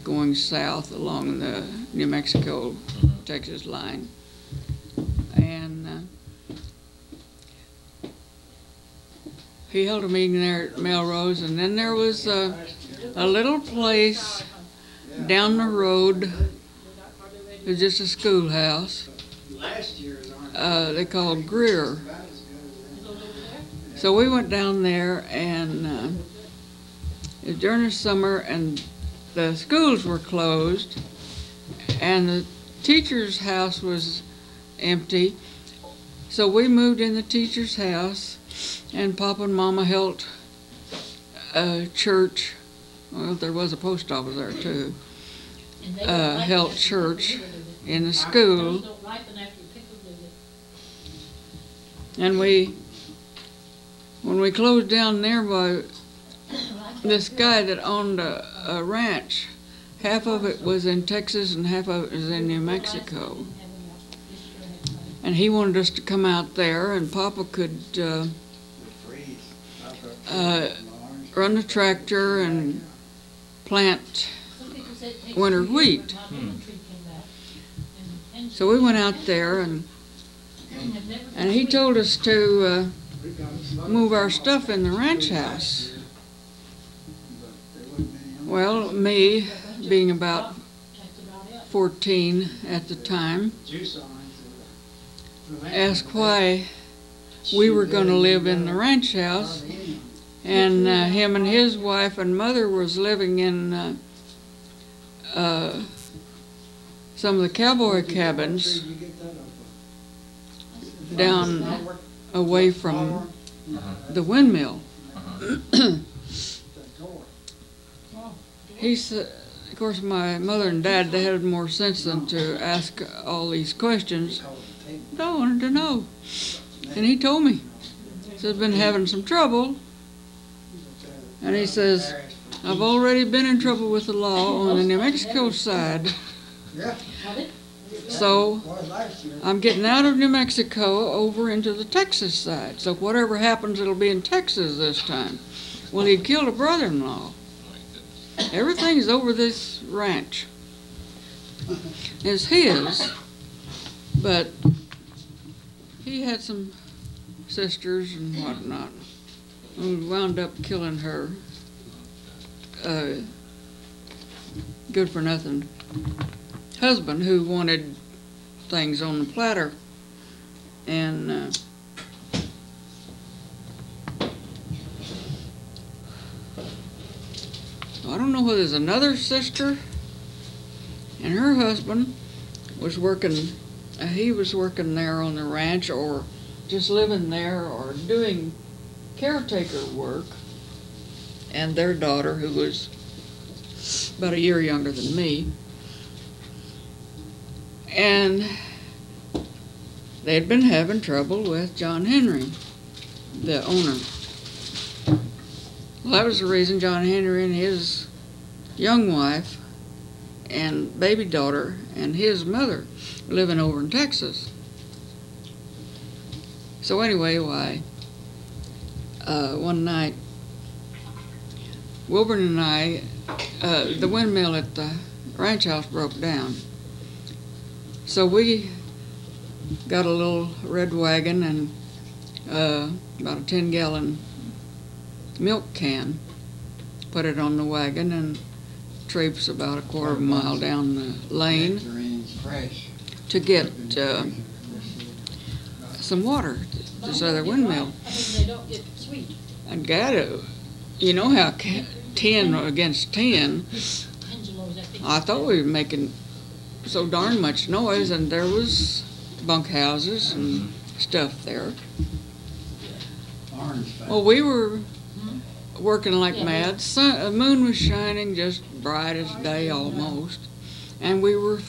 going south along the New Mexico-Texas line. And he held a meeting there at Melrose, and then there was a little place down the road. It was just a schoolhouse. They called Greer. So we went down there, and it was during the summer, and the schools were closed, and the teacher's house was empty. So we moved in the teacher's house, and Papa and Mama held a church. Well, there was a post office there too. Held church in the school. And when we closed down there by this guy that owned a ranch, half of it was in Texas and half of it was in New Mexico. And he wanted us to come out there, and Papa could run the tractor and plant winter wheat. So we went out there, and he told us to move our stuff in the ranch house. Well, me, being about 14 at the time, asked why we were going to live in the ranch house, and him and his wife and mother was living in some of the cowboy cabins down away from the windmill. He said, of course, my mother and dad, they had more sense than to ask all these questions. I wanted to know. And he told me. He said, I've been having some trouble. And he says, I've already been in trouble with the law on the New Mexico side. So I'm getting out of New Mexico over into the Texas side. So whatever happens, it'll be in Texas this time. Well, he'd killed a brother-in-law. Everything's over this ranch. It's his, but he had some sisters and whatnot. And we wound up killing her good-for-nothing husband who wanted things on the platter. And I don't know whether there's another sister, and her husband was working, he was working there on the ranch, or just living there, or doing caretaker work, and their daughter, who was about a year younger than me, and they had been having trouble with John Henry, the owner. Well, that was the reason John Henry and his young wife and baby daughter and his mother were living over in Texas. So anyway, one night, Wilburn and I, the windmill at the ranch house broke down. So we got a little red wagon and about a 10-gallon milk can, put it on the wagon, and traipsed about a quarter of a mile down the lane to get some water to this other windmill. And got it. You know how 10 against 10, I thought we were making so darn much noise, and there was bunkhouses and stuff there. Well, we were working like mad. The moon was shining just bright as day almost, and we were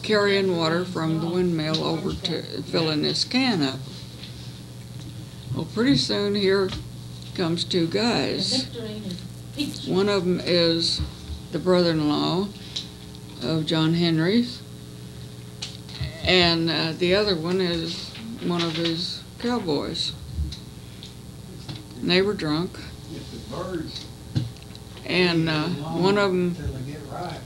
carrying water from the windmill over to filling this can up. Well, pretty soon here comes two guys. One of them is the brother-in-law of John Henry's, and the other one is one of his cowboys. And they were drunk, and one of them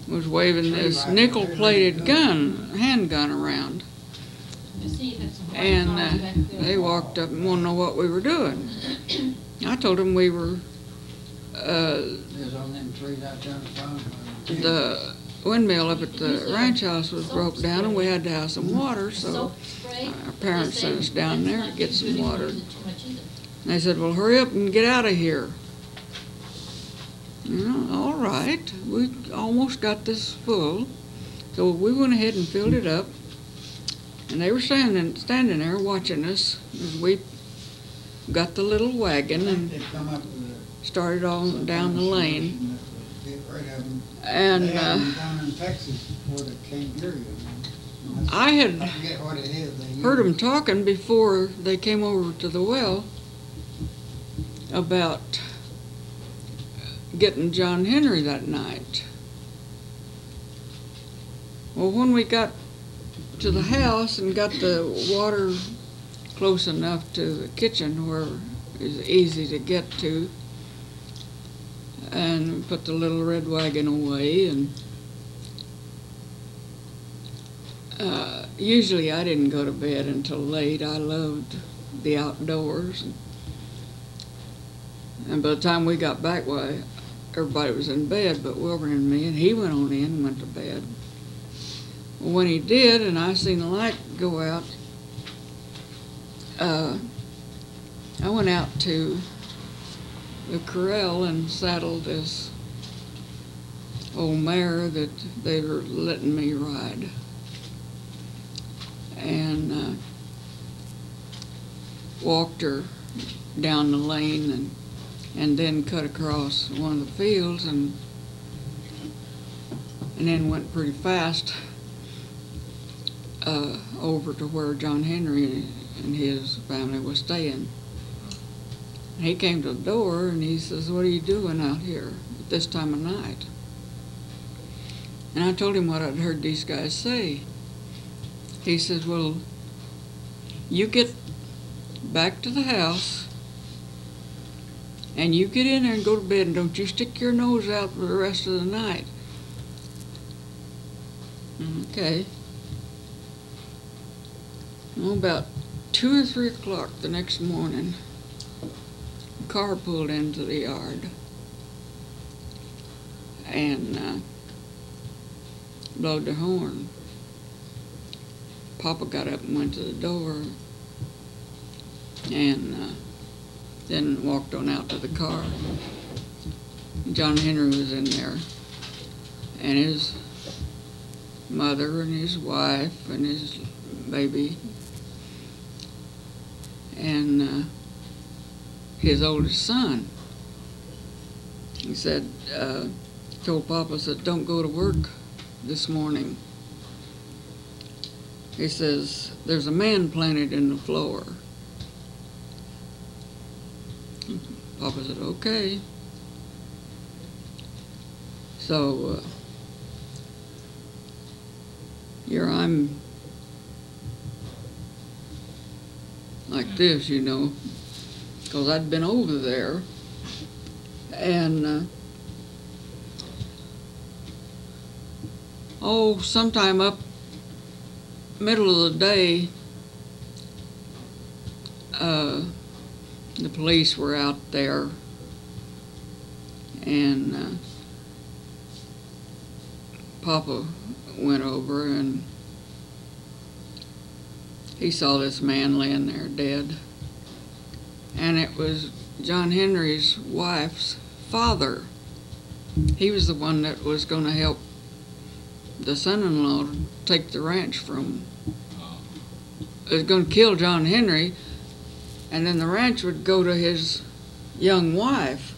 was waving this nickel-plated handgun around. And they walked up and wanted to know what we were doing. I told them we were, the windmill up at the ranch house was broke down and we had to have some water, so our parents sent us down there to get some water. And they said, well, hurry up and get out of here. You know, all right, we almost got this full, so we went ahead and filled it up. And they were standing there watching us as we got the little wagon and started on down the lane. And I had heard them talking before they came over to the well about getting John Henry that night. Well, when we got to the house and got the water close enough to the kitchen where it was easy to get to, and put the little red wagon away, and usually I didn't go to bed until late. I loved the outdoors, and by the time we got back, why, everybody was in bed but Wilbur and me, and he went on in and went to bed. Well, when he did, and I seen the light go out, I went out to the corral and saddled this old mare that they were letting me ride. And walked her down the lane and then cut across one of the fields and then went pretty fast over to where John Henry and his family was staying. He came to the door and he says, what are you doing out here at this time of night? And I told him what I'd heard these guys say. He says, well, you get back to the house and you get in there and go to bed, and don't you stick your nose out for the rest of the night. Okay. Well, about 2 or 3 o'clock the next morning, a car pulled into the yard and blowed their horn. Papa got up and went to the door and then walked on out to the car. John Henry was in there, and his mother and his wife and his baby and his oldest son. He said, told Papa, said, don't go to work this morning. He says, there's a man planted in the floor. Papa said, okay. So here I'm like this, you know, because I'd been over there, and sometime up middle of the day, the police were out there, and Papa went over and he saw this man laying there dead, and it was John Henry's wife's father. He was the one that was going to help the son-in-law to take the ranch from him. It was going to kill John Henry, and then the ranch would go to his young wife.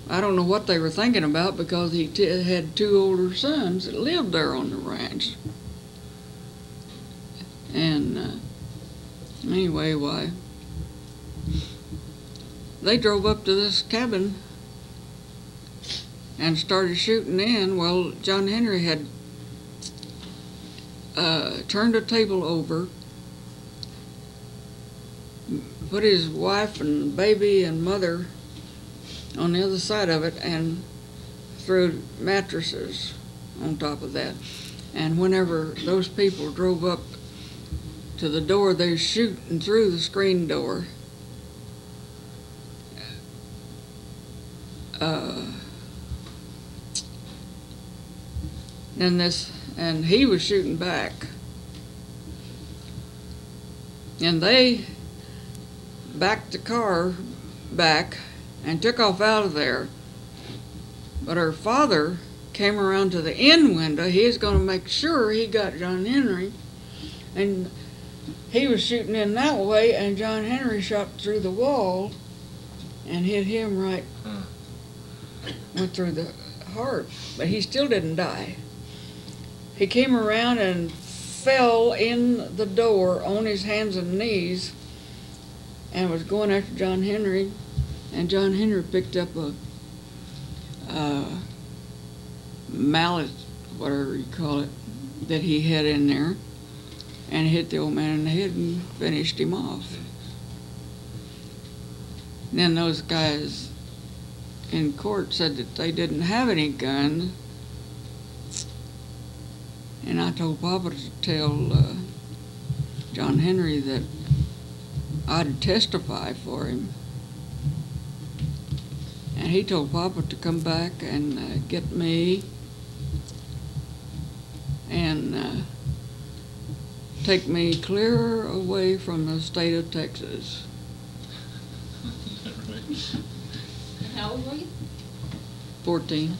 I don't know what they were thinking about, because he had 2 older sons that lived there on the ranch. And anyway, why, they drove up to this cabin and started shooting in. Well, John Henry had turned a table over, put his wife and baby and mother on the other side of it, and threw mattresses on top of that. And whenever those people drove up to the door, they were shooting through the screen door. And he was shooting back. And they backed the car back and took off out of there. But her father came around to the end window. He was going to make sure he got John Henry. And he was shooting in that way, and John Henry shot through the wall and hit him right, went through the heart. But he still didn't die. He came around and fell in the door on his hands and knees and was going after John Henry. And John Henry picked up a mallet, whatever you call it, that he had in there, and hit the old man in the head and finished him off. And then those guys in court said that they didn't have any guns, and I told Papa to tell John Henry that I'd testify for him. And he told Papa to come back and get me and take me clear away from the state of Texas. How old were you? 14.